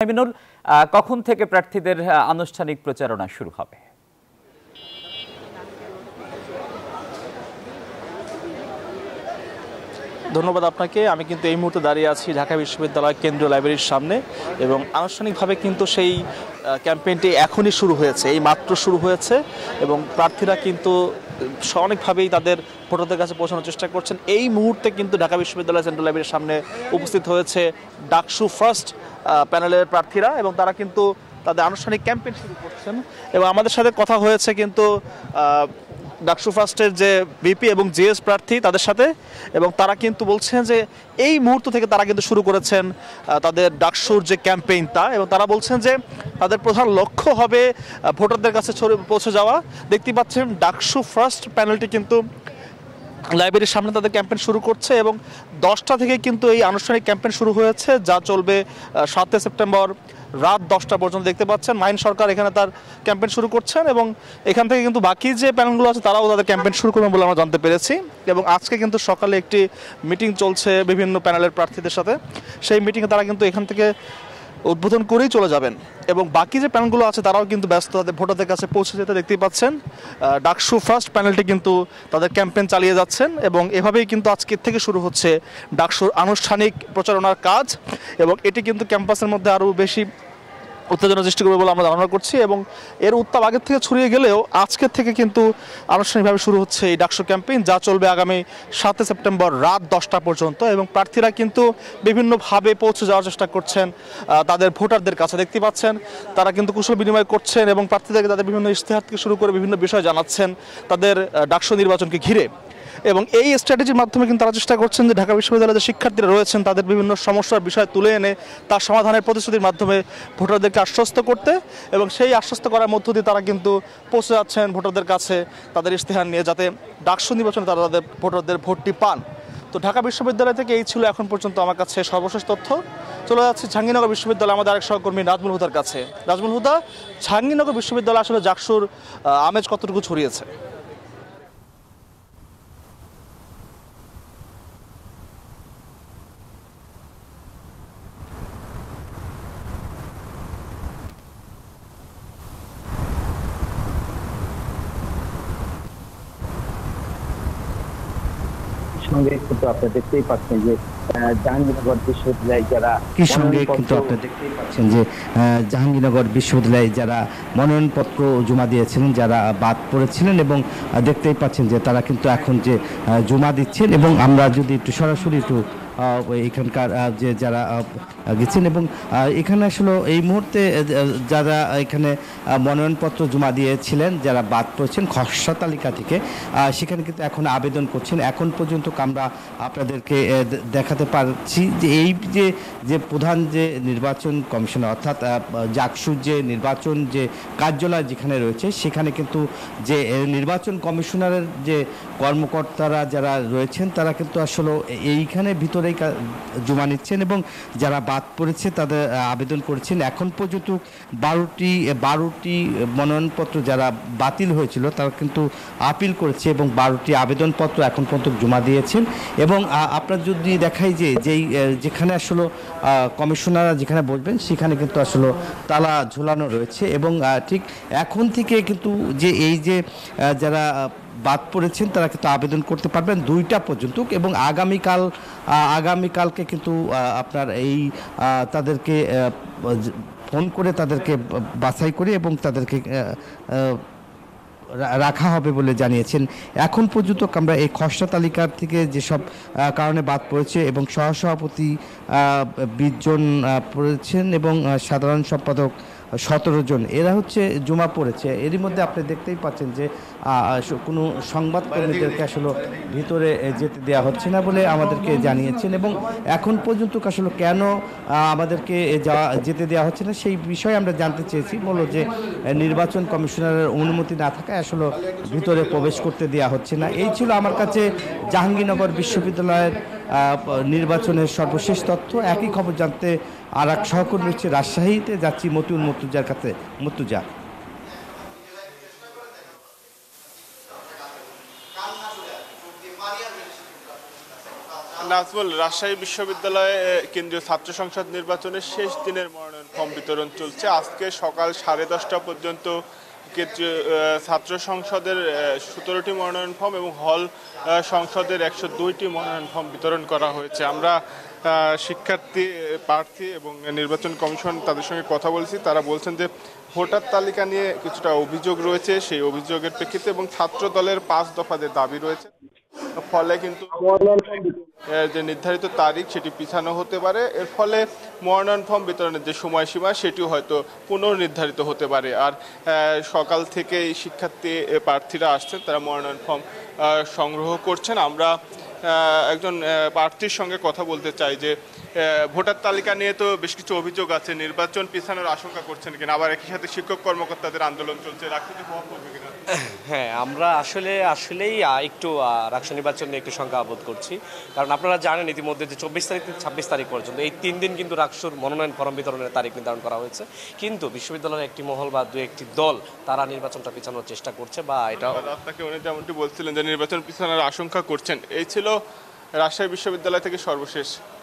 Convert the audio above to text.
আমিনুল, কখন থেকে প্রার্থীদের আনুষ্ঠানিক প্রচারণা শুরু হবে? ধন্যবাদ আপনাকে। আমি কিন্তু এই মুহূর্তে দাঁড়িয়ে আছি ঢাকা বিশ্ববিদ্যালয় কেন্দ্রীয় লাইব্রেরির সামনে এবং আনুষ্ঠানিকভাবে কিন্তু সেই ক্যাম্পেইনটি এখনই শুরু হয়েছে, এই মাত্র শুরু হয়েছে এবং প্রার্থীরা কিন্তু অনেকভাবেই তাদের ভোটারদের কাছে পৌঁছানোর চেষ্টা করছেন। এই মুহূর্তে কিন্তু ঢাকা বিশ্ববিদ্যালয় সেন্ট্রাল লাইব্রেরির সামনে উপস্থিত হয়েছে ডাকসু ফার্স্ট প্যানেলের প্রার্থীরা এবং তারা কিন্তু তাদের আনুষ্ঠানিক ক্যাম্পেইন শুরু করছেন এবং আমাদের সাথে কথা হয়েছে কিন্তু ডাকসু ফার্স্টের যে বিপি এবং জিএস প্রার্থী তাদের সাথে, এবং তারা কিন্তু বলছেন যে এই মুহূর্ত থেকে তারা কিন্তু শুরু করেছেন তাদের ডাকসুর যে ক্যাম্পেইনটা, এবং তারা বলছেন যে তাদের প্রধান লক্ষ্য হবে ভোটারদের কাছে পৌঁছে যাওয়া। দেখতে পাচ্ছেন ডাকসু ফার্স্ট প্যানেলটি কিন্তু লাইব্রেরির সামনে তাদের ক্যাম্পেইন শুরু করছে এবং 10টা থেকে কিন্তু এই আনুষ্ঠানিক ক্যাম্পেইন শুরু হয়েছে, যা চলবে 7 সেপ্টেম্বর রাত 10টা পর্যন্ত। দেখতে পাচ্ছেন মাইন সরকার এখানে তার ক্যাম্পেইন শুরু করছেন এবং এখান থেকে কিন্তু বাকি যে প্যানেলগুলো আছে তারাও তাদের ক্যাম্পেইন শুরু করবেন বলে আমরা জানতে পেরেছি। এবং আজকে কিন্তু সকালে একটি মিটিং চলছে বিভিন্ন প্যানেলের প্রার্থীদের সাথে, সেই মিটিংয়ে তারা কিন্তু এখান থেকে উদ্বোধন করেই চলে যাবেন এবং বাকি যে প্যানেলগুলো আছে তারাও কিন্তু ব্যস্ত তাদের ভোটারদের কাছে পৌঁছে যেতে। দেখতেই পাচ্ছেন ডাকসু ফার্স্ট প্যানেলটি কিন্তু তাদের ক্যাম্পেইন চালিয়ে যাচ্ছেন এবং এভাবেই কিন্তু আজকের থেকে শুরু হচ্ছে ডাকসুর আনুষ্ঠানিক প্রচারণার কাজ এবং এটি কিন্তু ক্যাম্পাসের মধ্যে আরও বেশি উত্তেজনা সৃষ্টি করবে বলে আমরা ধারণা করছি এবং এর উত্তাপ আগের থেকে ছড়িয়ে গেলেও আজকের থেকে কিন্তু আনুষ্ঠানিকভাবে শুরু হচ্ছে এই ডাকসু ক্যাম্পেইন, যা চলবে আগামী 7 সেপ্টেম্বর রাত 10টা পর্যন্ত। এবং প্রার্থীরা কিন্তু বিভিন্নভাবে পৌঁছে যাওয়ার চেষ্টা করছেন তাদের ভোটারদের কাছে। দেখতে পাচ্ছেন তারা কিন্তু কুশল বিনিময় করছেন এবং প্রার্থীদেরকে তাদের বিভিন্ন ইশতেহার থেকে শুরু করে বিভিন্ন বিষয় জানাচ্ছেন তাদের ডাকসু নির্বাচনকে ঘিরে। এবং এই স্ট্র্যাটেজির মাধ্যমে কিন্তু তারা চেষ্টা করছেন যে ঢাকা বিশ্ববিদ্যালয়ের যে শিক্ষার্থীরা রয়েছেন তাদের বিভিন্ন সমস্যার বিষয় তুলে এনে তার সমাধানের প্রতিশ্রুতির মাধ্যমে ভোটারদেরকে আশ্বস্ত করতে, এবং সেই আশ্বস্ত করার মধ্য দিয়ে তারা কিন্তু পৌঁছে যাচ্ছেন ভোটারদের কাছে তাদের ইশতেহার নিয়ে, যাতে ডাকসু নির্বাচনে তারা তাদের ভোটারদের ভোটটি পান। তো ঢাকা বিশ্ববিদ্যালয় থেকে এই ছিল এখন পর্যন্ত আমার কাছে সর্বশেষ তথ্য। চলে যাচ্ছি জাহাঙ্গীরনগর বিশ্ববিদ্যালয় আমাদের আরেক সহকর্মী নাজমুল হুদার কাছে। নাজমুল হুদা, জাহাঙ্গীরনগর বিশ্ববিদ্যালয় আসলে ডাকসুর আমেজ কতটুকু ছড়িয়েছে? সঙ্গে কিন্তু আপনি দেখতেই পাচ্ছেন যে জাহাঙ্গীরনগর বিশ্ববিদ্যালয়ে যারা মনোনয়নপত্র জমা দিয়েছিলেন, যারা বাদ পড়েছিলেন, এবং দেখতেই পাচ্ছেন যে তারা কিন্তু এখন যে জমা দিচ্ছেন। এবং আমরা যদি একটু সরাসরি একটু এখানকার যে যারা গেছেন এবং এখানে আসলে এই মুহূর্তে যারা এখানে মনোনয়নপত্র জমা দিয়েছিলেন, যারা বাদ পড়েছেন খসড়া তালিকা থেকে, সেখানে কিন্তু এখন আবেদন করছেন। এখন পর্যন্ত আমরা আপনাদেরকে দেখাতে পারছি যে এই যে প্রধান যে নির্বাচন কমিশনার অর্থাৎ ডাকসুর যে নির্বাচন যে কার্যালয় যেখানে রয়েছে, সেখানে কিন্তু যে নির্বাচন কমিশনারের যে কর্মকর্তারা যারা রয়েছেন তারা কিন্তু আসলে এইখানে ভিতরেই জমা নিচ্ছেন এবং যারা বাদ পড়েছে তাদের আবেদন করেছেন। এখন পর্যন্ত 12টি মনোনয়নপত্র যারা বাতিল হয়েছিল তারা কিন্তু আপিল করেছে এবং 12টি আবেদনপত্র এখন পর্যন্ত জমা দিয়েছেন। এবং আপনার যদি দেখাই যে যেখানে আসলে কমিশনাররা যেখানে বসবেন সেখানে কিন্তু আসলে তালা ঝোলানো রয়েছে এবং ঠিক এখন থেকে কিন্তু যে এই যে যারা বাদ পড়েছেন তারা কিন্তু আবেদন করতে পারবেন 2টা পর্যন্ত। এবং আগামীকালকে কিন্তু আপনার এই তাদেরকে ফোন করে তাদেরকে বাছাই করে এবং তাদেরকে রাখা হবে বলে জানিয়েছেন। এখন পর্যন্ত আমরা এই খসড়া তালিকার থেকে যেসব কারণে বাদ পড়েছে এবং সহসভাপতি 20 জন পড়েছেন এবং সাধারণ সম্পাদক 17 জন, এরা হচ্ছে জমা পড়েছে। এরই মধ্যে আপনি দেখতেই পাচ্ছেন যে কোনো সংবাদকর্মীদেরকে আসলে ভিতরে যেতে দেওয়া হচ্ছে না বলে আমাদেরকে জানিয়েছেন। এবং এখন পর্যন্ত আসলে কেন আমাদেরকে যেতে দেওয়া হচ্ছে না সেই বিষয়ে আমরা জানতে চেয়েছি। বলল যে নির্বাচন কমিশনারের অনুমতি না থাকায় আসলে ভিতরে প্রবেশ করতে দেওয়া হচ্ছে না। এই ছিল আমার কাছে জাহাঙ্গীরনগর বিশ্ববিদ্যালয়ের নির্বাচনের সর্বশেষ তথ্য। একই খবর জানতে আর এক সহকর্মী হচ্ছে রাজশাহীতে যাচ্ছি মতিউল মর্তুজার কাছে। মর্তুজা, নাজমুল, রাজশাহী বিশ্ববিদ্যালয়ে কেন্দ্রীয় ছাত্র সংসদ নির্বাচনের শেষ দিনের মনোনয়ন ফর্ম বিতরণ চলছে। আজকে সকাল 10:30 পর্যন্ত কেন্দ্রীয় ছাত্র সংসদের 17টি মনোনয়ন ফর্ম এবং হল সংসদের 102টি মনোনয়ন ফর্ম বিতরণ করা হয়েছে। আমরা শিক্ষার্থী, প্রার্থী এবং নির্বাচন কমিশন তাদের সঙ্গে কথা বলছি। তারা বলছেন যে ভোটার তালিকা নিয়ে কিছুটা অভিযোগ রয়েছে, সেই অভিযোগের প্রেক্ষিতে এবং ছাত্র দলের 5 দফা যে দাবি রয়েছে, ফলে কিন্তু যে নির্ধারিত তারিখ সেটি পিছানো হতে পারে। এর ফলে মনোনয়ন ফর্ম বিতরণের যে সময়সীমা সেটিও হয়তো পুনর্নির্ধারিত হতে পারে। আর সকাল থেকে শিক্ষার্থী প্রার্থীরা আসছেন, তারা মনোনয়ন ফর্ম সংগ্রহ করছেন। আমরা একজন প্রার্থীর সঙ্গে কথা বলতে চাই যে ভোটার তালিকা নিয়ে তো বেশ কিছু অভিযোগ আছে, নির্বাচন পিছানোর আশঙ্কা করছেন কিনা, আবার একই সাথে শিক্ষক কর্মকর্তাদের আন্দোলন চলছে, রাজনীতি প্রভাব পড়বে কিনা? হ্যাঁ, আমরা আসলেই একটু রাষ্ট্র নির্বাচন নিয়ে একটু শঙ্কা বোধ করছি। কারণ আপনারা জানেন ইতিমধ্যে যে 24 তারিখ থেকে 26 তারিখ পর্যন্ত এই 3 দিন কিন্তু রাষ্ট্র মনোনয়ন ফর্ম বিতরণের তারিখ নির্ধারণ করা হয়েছে, কিন্তু বিশ্ববিদ্যালয়ের একটি মহল বা দু একটি দল তারা নির্বাচনটা পিছানোর চেষ্টা করছে বা এটা আপনাকে উনি যেমনটি বলছিলেন যে নির্বাচন পিছানোর আশঙ্কা করছেন। এই ছিল রাজশাহী বিশ্ববিদ্যালয় থেকে সর্বশেষ